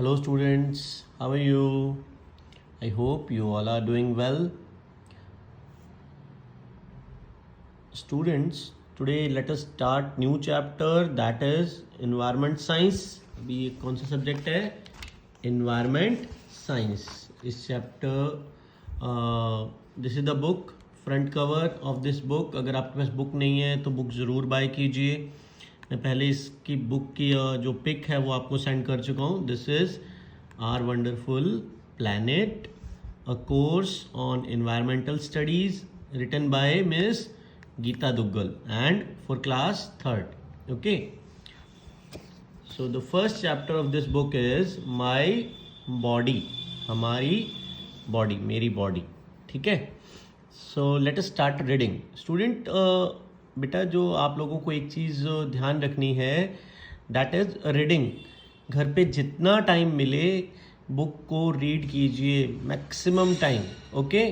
Hello students, how are you? I hope you all are doing well. Students, today let us start new chapter, that is environment science. अभी ये कौन सा subject है? Environment science. इस chapter this is the book, front cover of this book. अगर आपके पास book नहीं है तो बुक ज़रूर बाय कीजिए. मैं पहले इसकी बुक की जो पिक है वो आपको सेंड कर चुका हूँ. This is our wonderful planet, a course on environmental studies written by miss Geeta Duggal and for class 3rd. Okay, so the first chapter of this book is my body. हमारी body, मेरी body. ठीक है, so let us start reading. Student, बेटा जो आप लोगों को एक चीज़ ध्यान रखनी है, दैट इज़ रीडिंग. घर पे जितना टाइम मिले बुक को रीड कीजिए, maximum time. Okay,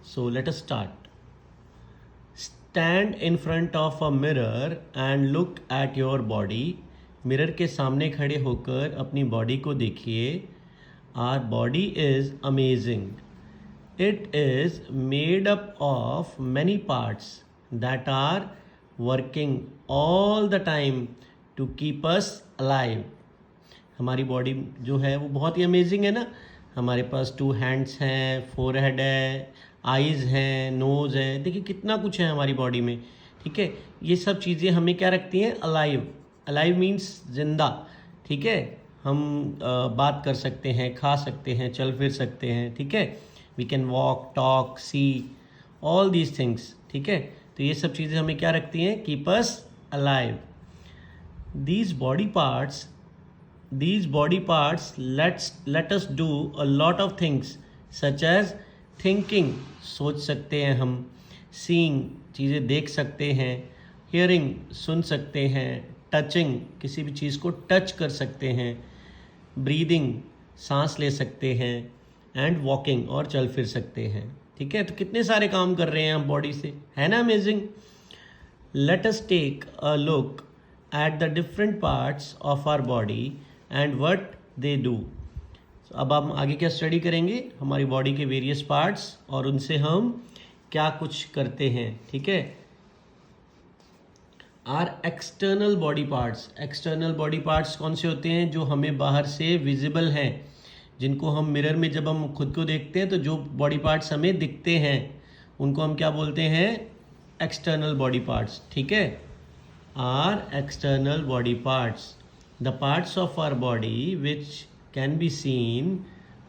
so let us start. Stand in front of a mirror and look at your body. Mirror के सामने खड़े होकर अपनी बॉडी को देखिए. Our body is amazing. It is made up of many parts that are working all the time to keep us alive. हमारी body जो है वो बहुत ही अमेजिंग है ना. हमारे पास 2 हैंड्स हैं, फोरहेड है, आईज़ हैं, नोज़ है. देखिए कितना कुछ है हमारी बॉडी में. ठीक है, ये सब चीज़ें हमें क्या रखती हैं? अलाइव. अलाइव मीन्स जिंदा. ठीक है, हम बात कर सकते हैं, खा सकते हैं, चल फिर सकते हैं. ठीक है, we can walk, talk, see, all these things. ठीक है, तो ये सब चीज़ें हमें क्या रखती हैं? Keep us alive. these body parts let us do a lot of things such as thinking, सोच सकते हैं हम. seeing, चीज़ें देख सकते हैं. hearing, सुन सकते हैं. touching, किसी भी चीज़ को टच कर सकते हैं. breathing, सांस ले सकते हैं. एंड वॉकिंग, और चल फिर सकते हैं. ठीक है, तो कितने सारे काम कर रहे हैं हम बॉडी से, है ना amazing. Let us take a look at the different parts of our body and what they do. अब हम आगे क्या स्टडी करेंगे? हमारी बॉडी के वेरियस पार्ट्स और उनसे हम क्या कुछ करते हैं. ठीक है, our external body parts. External body parts कौन से होते हैं? जो हमें बाहर से विजिबल हैं, जिनको हम मिरर में जब हम खुद को देखते हैं तो जो बॉडी पार्ट्स हमें दिखते हैं उनको हम क्या बोलते हैं? External body parts. ठीक है, our external body parts. The parts of our body which can be seen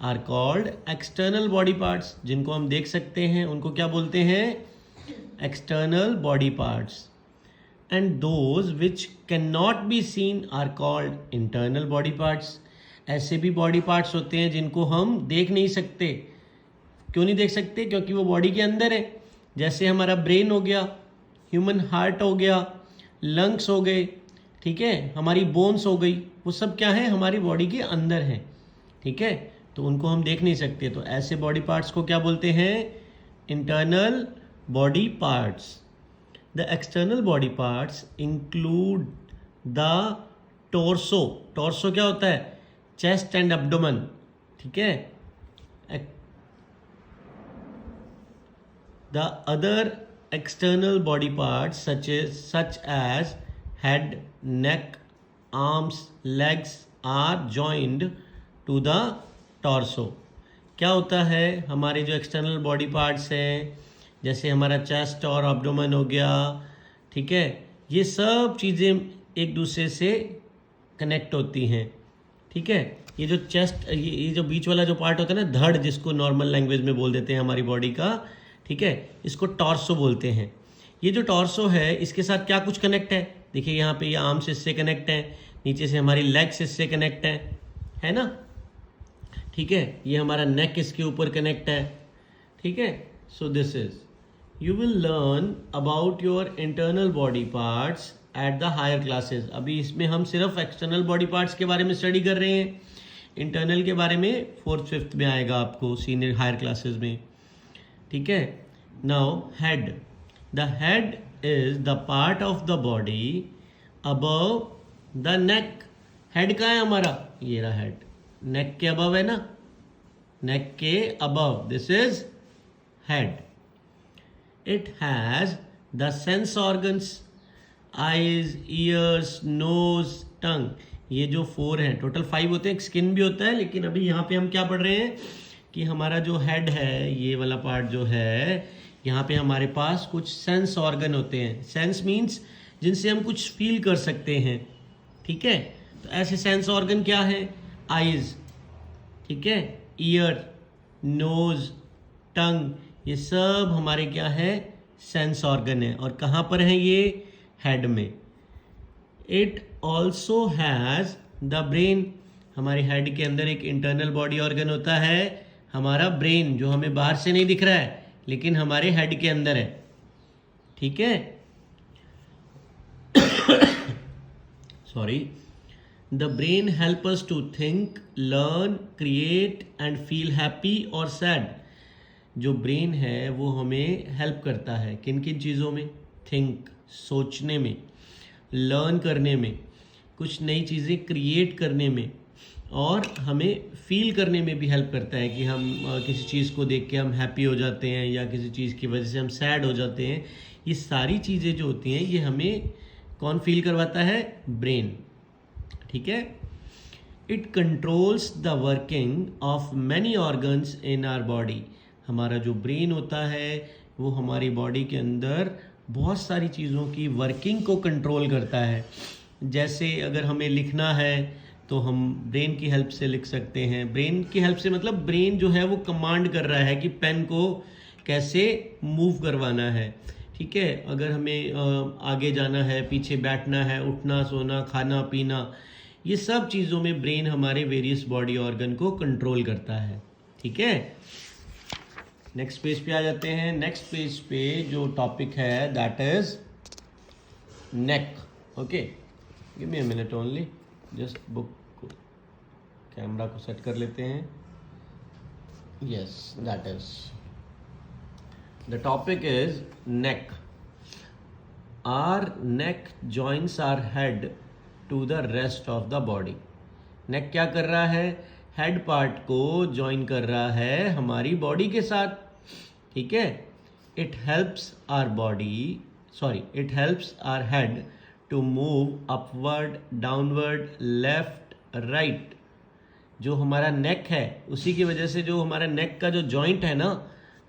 are called external body parts. जिनको हम देख सकते हैं उनको क्या बोलते हैं? External body parts. And those which can not be seen are called internal body parts. ऐसे भी बॉडी पार्ट्स होते हैं जिनको हम देख नहीं सकते. क्यों नहीं देख सकते? क्योंकि वो बॉडी के अंदर है. जैसे हमारा ब्रेन हो गया, ह्यूमन हार्ट हो गया, लंग्स हो गए. ठीक है, हमारी बोन्स हो गई, वो सब क्या है? हमारी बॉडी के अंदर है. ठीक है, तो उनको हम देख नहीं सकते. तो ऐसे बॉडी पार्ट्स को क्या बोलते हैं? Internal body parts. The external body parts include the torso. Torso क्या होता है? Chest and abdomen. ठीक है, the other external body parts such as head, neck, arms, legs are joined to the torso. क्या होता है? हमारे जो एक्सटर्नल बॉडी पार्ट्स हैं, जैसे हमारा चेस्ट और एब्डोमेन हो गया, ठीक है, ये सब चीज़ें एक दूसरे से कनेक्ट होती हैं. ठीक है, ये जो चेस्ट, ये जो बीच वाला जो पार्ट होता है ना, धड़, जिसको नॉर्मल लैंग्वेज में बोल देते हैं हमारी बॉडी का. ठीक है, इसको टॉर्सो बोलते हैं. ये जो टॉर्सो है इसके साथ क्या कुछ कनेक्ट है? देखिए यहाँ पे ये आर्म्स इससे कनेक्ट है, नीचे से हमारी लेग्स इससे कनेक्ट है ना. ठीक है, ये हमारा नेक इसके ऊपर कनेक्ट है. ठीक है, so this is, you will learn about your internal body parts at the higher classes. अभी इसमें हम सिर्फ एक्सटर्नल बॉडी पार्ट्स के बारे में स्टडी कर रहे हैं. इंटरनल के बारे में 4th 5th में आएगा आपको, सीनियर हायर क्लासेस में. ठीक है, now head. The head is the part of the body above the neck head कहाँ है हमारा, ये रहा हेड, नेक के अबव है ना, नेक के above, this is head. It has the sense organs, eyes, ears, nose, tongue. ये जो 4 हैं, टोटल 5 होते हैं, स्किन भी होता है, लेकिन अभी यहाँ पे हम क्या पढ़ रहे हैं कि हमारा जो हेड है, ये वाला पार्ट जो है, यहाँ पे हमारे पास कुछ सेंस ऑर्गन होते हैं. सेंस मीन्स जिनसे हम कुछ फील कर सकते हैं. ठीक है, तो ऐसे सेंस ऑर्गन क्या है, आईज, ठीक है, ईयर, नोज, टंग, ये सब हमारे क्या है, सेंस ऑर्गन है. और कहाँ पर है ये, हेड में. It also has the brain. हमारे हेड के अंदर एक इंटरनल बॉडी ऑर्गन होता है, हमारा ब्रेन, जो हमें बाहर से नहीं दिख रहा है लेकिन हमारे हेड के अंदर है. ठीक है, sorry. The brain help us to think, learn, create and feel happy और सैड. जो ब्रेन है वो हमें हेल्प करता है किन किन चीज़ों में, थिंक, सोचने में, लर्न करने में, कुछ नई चीज़ें क्रिएट करने में, और हमें फील करने में भी हेल्प करता है कि हम किसी चीज़ को देख के हम हैप्पी हो जाते हैं या किसी चीज़ की वजह से हम सैड हो जाते हैं. ये सारी चीज़ें जो होती हैं ये हमें कौन फील करवाता है, ब्रेन. ठीक है. It controls the working of many organs in our body. हमारा जो ब्रेन होता है वो हमारी बॉडी के अंदर बहुत सारी चीज़ों की वर्किंग को कंट्रोल करता है. जैसे अगर हमें लिखना है तो हम ब्रेन की हेल्प से लिख सकते हैं. ब्रेन की हेल्प से मतलब ब्रेन जो है वो कमांड कर रहा है कि पेन को कैसे मूव करवाना है. ठीक है, अगर हमें आगे जाना है, पीछे बैठना है, उठना, सोना, खाना, पीना, ये सब चीज़ों में ब्रेन हमारे वेरियस बॉडी ऑर्गन को कंट्रोल करता है. ठीक है, नेक्स्ट पेज पे आ जाते हैं. नेक्स्ट पेज पे जो टॉपिक है that is neck. Okay, give me a minute only, just book camera को सेट कर लेते हैं. Yes, that is the topic is neck. Are neck joints are head to the rest of the body. Neck क्या कर रहा है, head part को join कर रहा है हमारी बॉडी के साथ. ठीक है. It helps our body, sorry, it helps our head to move upward, downward, left, right. जो हमारा नेक है उसी की वजह से जो हमारा नेक का जो जॉइंट है ना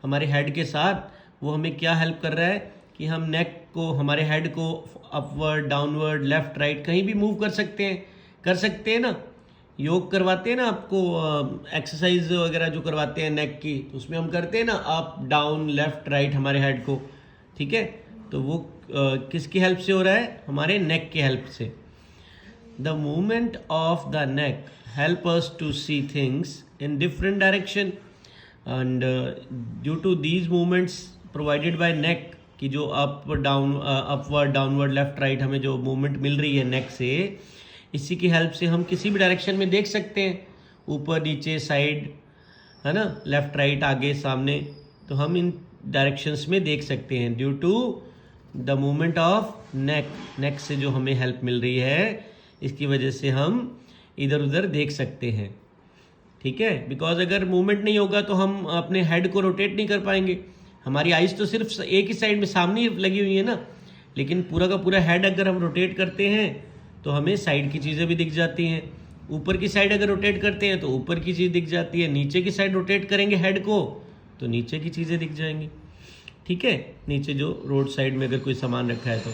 हमारे हेड के साथ, वो हमें क्या हेल्प कर रहा है कि हम नेक को, हमारे हेड को अपवर्ड, डाउनवर्ड, लेफ्ट, राइट कहीं भी मूव कर सकते हैं ना. योग करवाते हैं ना आपको, एक्सरसाइज वगैरह जो करवाते हैं नेक की, तो उसमें हम करते हैं ना अप, डाउन, लेफ्ट, राइट हमारे हेड को. ठीक है, तो वो किसकी हेल्प से हो रहा है, हमारे नेक की हेल्प से. The movement of the neck help us to see things in different direction and due to these movements provided by neck, कि जो up down, upward, downward, left, right हमें जो मूवमेंट मिल रही है नेक से, इसी की हेल्प से हम किसी भी डायरेक्शन में देख सकते हैं, ऊपर, नीचे, साइड, है ना, लेफ्ट, राइट, आगे, सामने. तो हम इन डायरेक्शंस में देख सकते हैं due to the movement of neck. Neck से जो हमें हेल्प मिल रही है, इसकी वजह से हम इधर उधर देख सकते हैं. ठीक है, बिकॉज अगर मूवमेंट नहीं होगा तो हम अपने हेड को रोटेट नहीं कर पाएंगे. हमारी आइज़ तो सिर्फ एक ही साइड में सामने लगी हुई है ना, लेकिन पूरा का पूरा हेड अगर हम रोटेट करते हैं तो हमें साइड की चीज़ें भी दिख जाती हैं. ऊपर की साइड अगर रोटेट करते हैं तो ऊपर की चीज़ दिख जाती है. नीचे की साइड रोटेट करेंगे हेड को तो नीचे की चीज़ें दिख जाएंगी. ठीक है, नीचे जो रोड साइड में अगर कोई सामान रखा है तो.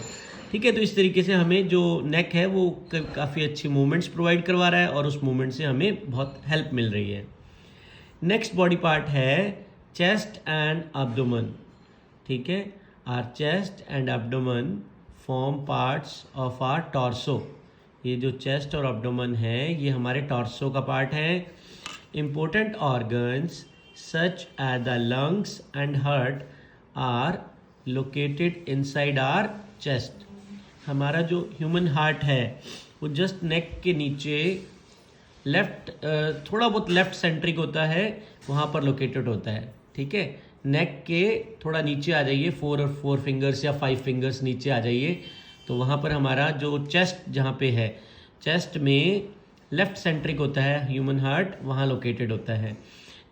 ठीक है, तो इस तरीके से हमें जो नेक है वो काफ़ी अच्छी मूवमेंट्स प्रोवाइड करवा रहा है और उस मूवमेंट से हमें बहुत हेल्प मिल रही है. नेक्स्ट बॉडी पार्ट है चेस्ट एंड एब्डोमेन. ठीक है, our chest and abdomen form parts of our torso. ये जो चेस्ट और एब्डोमेन है ये हमारे टॉर्सो का पार्ट है. Important organs such as the lungs and heart are located inside our chest. हमारा जो ह्यूमन हार्ट है वो जस्ट नेक के नीचे लेफ्ट, थोड़ा बहुत लेफ्ट सेंट्रिक होता है, वहाँ पर लोकेटेड होता है. ठीक है, नेक के थोड़ा नीचे आ जाइए, 4 फिंगर्स या 5 फिंगर्स नीचे आ जाइए, तो वहाँ पर हमारा जो चेस्ट जहाँ पे है, चेस्ट में लेफ्ट सेंट्रिक होता है ह्यूमन हार्ट, वहाँ लोकेटेड होता है।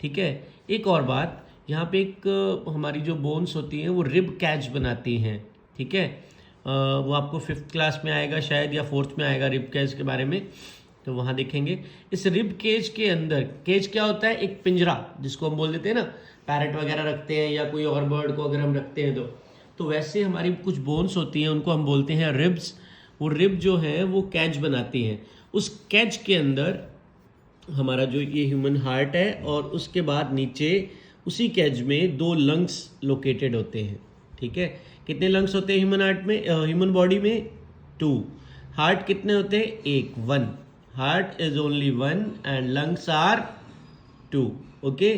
ठीक है, एक और बात, यहाँ पे एक हमारी जो बोन्स होती हैं वो रिब कैच बनाती हैं। ठीक है, वो आपको 5th क्लास में आएगा शायद या 4th में आएगा रिब कैच के बारे में, तो वहाँ देखेंगे। इस रिब केज के अंदर, केज क्या होता है, एक पिंजरा जिसको हम बोल देते हैं ना, पैरेट वगैरह रखते हैं या कोई और बर्ड को अगर हम रखते हैं तो वैसे हमारी कुछ बोन्स होती हैं, उनको हम बोलते हैं रिब्स। वो रिब जो है वो कैच बनाती हैं। उस कैच के अंदर हमारा जो ये ह्यूमन हार्ट है और उसके बाद नीचे उसी कैच में 2 लंग्स लोकेटेड होते हैं। ठीक है, कितने लंग्स होते हैं ह्यूमन हार्ट में, ह्यूमन बॉडी में? 2। हार्ट कितने होते हैं? 1। Heart is only 1 and lungs are 2। Okay,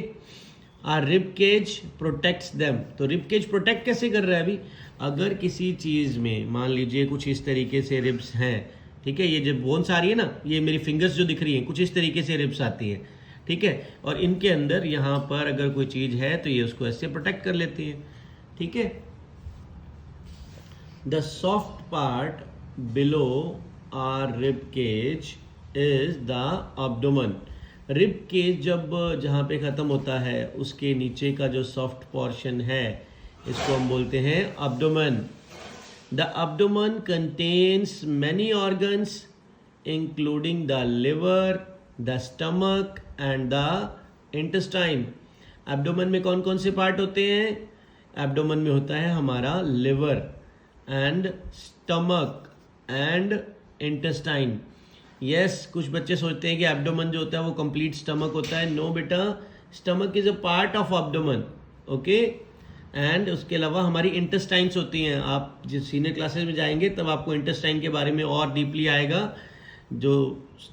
our rib cage protects them. तो रिब केज प्रोटेक्ट कैसे कर रहा है? अभी अगर किसी चीज़ में मान लीजिए कुछ इस तरीके से रिब्स हैं, ठीक है, ये जो बोन्स आ रही है ना, ये मेरी फिंगर्स जो दिख रही हैं कुछ इस तरीके से रिब्स आती हैं। ठीक है, और इनके अंदर यहाँ पर अगर कोई चीज़ है तो ये उसको ऐसे प्रोटेक्ट कर लेती है। ठीक है, the soft part below our rib cage is the abdomen. Rib cage जब जहाँ पे ख़त्म होता है उसके नीचे का जो सॉफ्ट पोर्शन है इसको हम बोलते हैं abdomen. The abdomen contains many organs including the liver, the stomach and the intestine. Abdomen में कौन कौन से पार्ट होते हैं? एब्डोमेन में होता है हमारा liver and stomach and intestine. Yes, कुछ बच्चे सोचते हैं कि एब्डोमेन जो होता है वो कंप्लीट स्टमक होता है। नो बेटा, stomach is a part of abdomen. Okay, and उसके अलावा हमारी इंटेस्टाइन्स होती हैं। आप जिस सीनियर क्लासेस में जाएंगे तब आपको इंटेस्टाइन के बारे में और डीपली आएगा, जो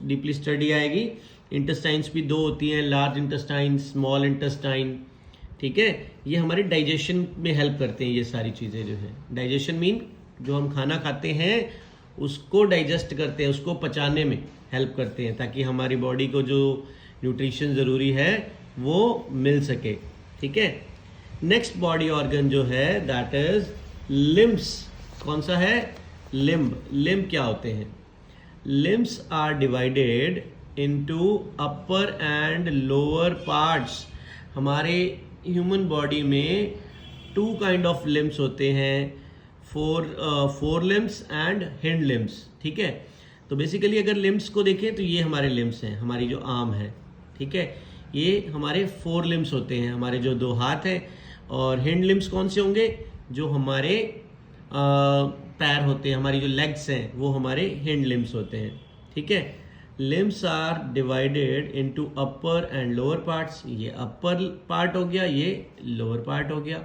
डीपली स्टडी आएगी। इंटेस्टाइन्स भी 2 होती हैं, लार्ज इंटेस्टाइन, स्मॉल इंटेस्टाइन। ठीक है, ये हमारे डाइजेशन में हेल्प करते हैं। ये सारी चीज़ें जो है, डाइजेशन मीन जो हम खाना खाते हैं उसको डाइजेस्ट करते हैं, उसको पचाने में हेल्प करते हैं, ताकि हमारी बॉडी को जो न्यूट्रिशन ज़रूरी है वो मिल सके। ठीक है, नेक्स्ट बॉडी ऑर्गन जो है दैट इज लिम्स। कौन सा है? लिम्ब। लिम्ब क्या होते हैं? Limbs are divided into upper and lower parts. हमारे ह्यूमन बॉडी में 2 काइंड ऑफ लिम्स होते हैं, fore limbs and hind limbs. ठीक है, तो बेसिकली अगर लिम्स को देखें तो ये हमारे लिम्स हैं, हमारी जो आर्म है। ठीक है, ये हमारे 4 लिम्स होते हैं, हमारे जो 2 हाथ हैं। और हिंड लिम्स कौन से होंगे? जो हमारे पैर होते हैं, हमारी जो लेग्स हैं वो हमारे हिंड लिम्स होते हैं। ठीक है, limbs are divided into upper and lower parts. ये अपर पार्ट हो गया, ये लोअर पार्ट हो गया।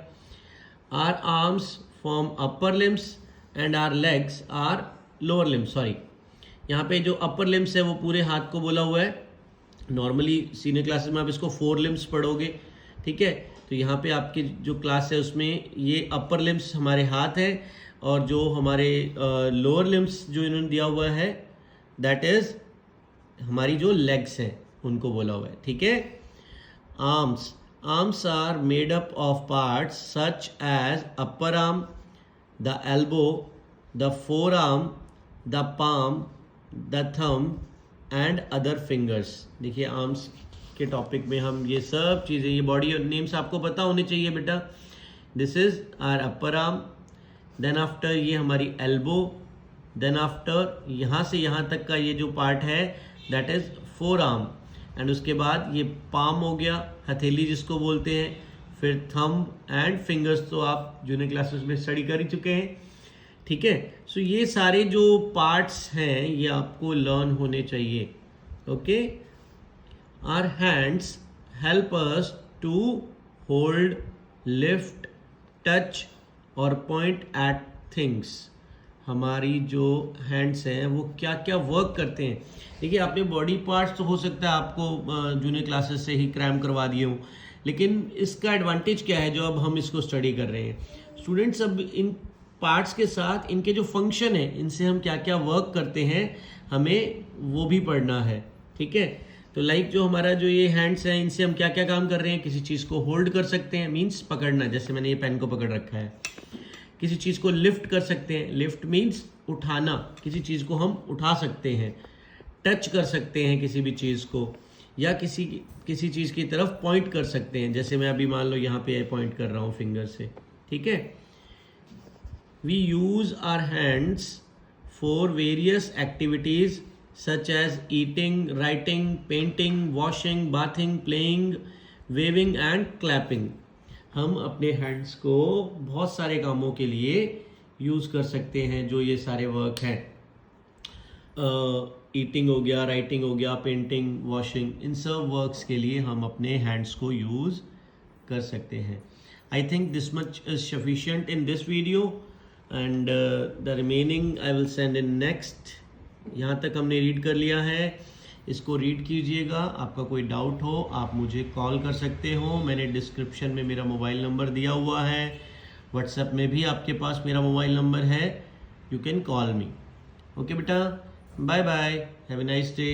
Our arms form upper limbs and our legs are lower limbs. Sorry, यहाँ पे जो अपर लिम्स है वो पूरे हाथ को बोला हुआ है। नॉर्मली सीनियर क्लासेस में आप इसको 4 लिम्स पढ़ोगे। ठीक है, तो यहाँ पे आपकी जो क्लास है उसमें ये अपर लिम्स हमारे हाथ है, और जो हमारे लोअर लिम्स जो इन्होंने दिया हुआ है दैट इज हमारी जो लेग्स हैं उनको बोला हुआ है। ठीक है, arms. Arms are made up of parts such as upper arm, the elbow, the forearm, the palm, the thumb and other fingers। देखिए आर्म्स के टॉपिक में हम ये सब चीज़ें, ये बॉडी नेम्स आपको पता होने चाहिए बेटा। This is our upper arm, then after ये हमारी एल्बो, देन आफ्टर यहाँ से यहाँ तक का ये जो पार्ट है that is four arm, and उसके बाद ये पाम हो गया, हथेली जिसको बोलते हैं, फिर थंब एंड फिंगर्स, तो आप जूनियर क्लासेस में स्टडी कर ही चुके हैं। ठीक है, सो ये सारे जो पार्ट्स हैं ये आपको लर्न होने चाहिए। Okay, our hands help us to hold, lift, touch और पॉइंट एट थिंग्स। हमारी जो हैंड्स हैं वो क्या क्या वर्क करते हैं। देखिए, आपने बॉडी पार्ट्स तो हो सकता है आपको जूनियर क्लासेस से ही क्रैम करवा दिए हूँ, लेकिन इसका एडवांटेज क्या है जो अब हम इसको स्टडी कर रहे हैं। स्टूडेंट्स, अब इन पार्ट्स के साथ इनके जो फंक्शन है, इनसे हम क्या क्या वर्क करते हैं, हमें वो भी पढ़ना है। ठीक है, तो लाइक जो हमारा जो ये हैंड्स हैं, इनसे हम क्या क्या काम कर रहे हैं। किसी चीज़ को होल्ड कर सकते हैं, मीन्स पकड़ना, जैसे मैंने ये पेन को पकड़ रखा है। किसी चीज़ को लिफ्ट कर सकते हैं, लिफ्ट मीन्स उठाना, किसी चीज़ को हम उठा सकते हैं। टच कर सकते हैं किसी भी चीज़ को, या किसी चीज़ की तरफ पॉइंट कर सकते हैं। जैसे मैं अभी मान लो यहाँ पे पॉइंट कर रहा हूँ फिंगर से, ठीक है। We use our hands for various activities such as eating, writing, painting, washing, bathing, playing, waving and clapping. हम अपने हैंड्स को बहुत सारे कामों के लिए यूज़ कर सकते हैं। जो ये सारे वर्क हैं, ईटिंग हो गया, राइटिंग हो गया, पेंटिंग, वॉशिंग, इन सब वर्क्स के लिए हम अपने हैंड्स को यूज़ कर सकते हैं। I think this much is sufficient in this video and the remaining I will send in next. यहाँ तक हमने रीड कर लिया है, इसको रीड कीजिएगा। आपका कोई डाउट हो आप मुझे कॉल कर सकते हो, मैंने डिस्क्रिप्शन में मेरा मोबाइल नंबर दिया हुआ है। व्हाट्सएप में भी आपके पास मेरा मोबाइल नंबर है, you can call me. Okay बेटा, bye bye, have a nice day.